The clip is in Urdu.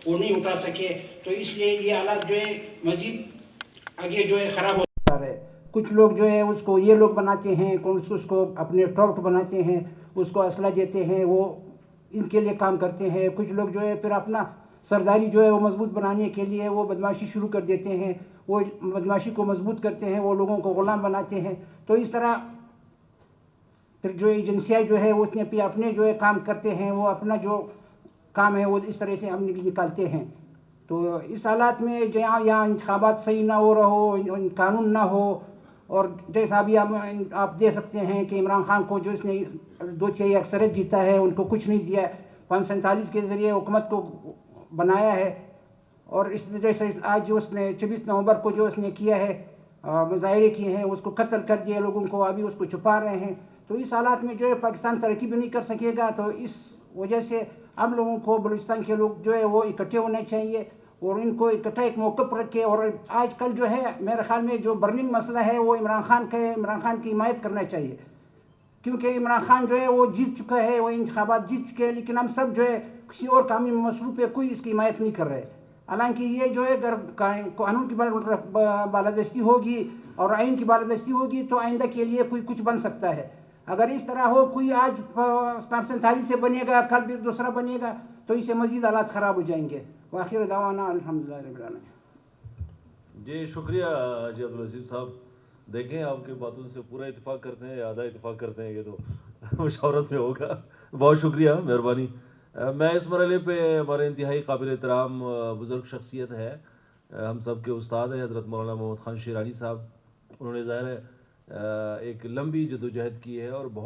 وہ نہیں اٹھا سکے، تو اس لیے یہ حالات جو ہے مزید آگے جو ہے خراب ہوتا رہے. کچھ لوگ جو ہے اس کو یہ لوگ بناتے ہیں، اس کو اپنے ٹراؤٹ بناتے ہیں، اس کو اسلحہ دیتے ہیں، وہ ان کے لیے کام کرتے ہیں. کچھ لوگ جو ہے پھر اپنا سرداری جو ہے وہ مضبوط بنانے کے لیے وہ بدماشی شروع کر دیتے ہیں، وہ بدماشی کو مضبوط کرتے ہیں، وہ لوگوں کو غلام بناتے ہیں. تو اس طرح پھر جو ایجنسیاں جو ہے وہ اپنے جو ہے کام کرتے ہیں، وہ اپنا جو کام ہے وہ اس طرح سے ہم نکالتے ہیں. تو اس حالات میں جہاں یہاں انتخابات صحیح نہ ہو رہا ہو، قانون نہ ہو، اور جیسا بھی آپ دے سکتے ہیں کہ عمران خان کو جو اس نے 2/3 اکثریت جیتا ہے ان کو کچھ نہیں دیا، 547 کے ذریعے حکومت کو بنایا ہے. اور اس وجہ سے آج جو اس نے 24 نومبر کو جو اس نے کیا ہے، مظاہرے کیے ہیں، اس کو قتل کر دیا لوگوں کو، ابھی اس کو چھپا رہے ہیں. تو اس حالات میں جو ہے پاکستان ترقی بھی نہیں کر سکے گا. تو اس وجہ سے ہم لوگوں کو بلوچستان کے لوگ جو ہے وہ اکٹھے ہونے چاہیے اور ان کو اکٹھا ایک موقع پر رکھے. اور آج کل جو ہے میرے خیال میں جو برننگ مسئلہ ہے وہ عمران خان کی حمایت کرنا چاہیے، کیونکہ عمران خان جو ہے وہ جیت چکا ہے، وہ انتخابات جیت چکے ہیں، لیکن ہم سب جو ہے کسی اور قومی مسئلوں پہ کوئی اس کی حمایت نہیں کر رہے. حالانکہ یہ جو ہے اگر قانون کی بالادستی ہوگی اور آئین کی بالادستی ہوگی تو آئندہ کے لیے کوئی کچھ بن سکتا ہے. اگر اس طرح ہو کوئی آج 547 سے بنے گا، کل بھی دوسرا بنے گا، تو اس سے مزید حالات خراب ہو جائیں گے. وآخر دعوانا الحمدللہ رب العالمین. جی شکریہ حاجی عبدالعزیز صاحب. دیکھیں آپ کی باتوں سے پورا اتفاق کرتے ہیں یا آدھا اتفاق کرتے ہیں، یہ تو مشاورت میں ہوگا. بہت شکریہ، مہربانی. میں اس مرحلے پہ ہمارے انتہائی قابل احترام بزرگ شخصیت ہے، ہم سب کے استاد ہیں حضرت مولانا محمد خان شیرانی صاحب. انہوں نے ظاہر ہے ایک لمبی جدوجہد کی ہے اور بہت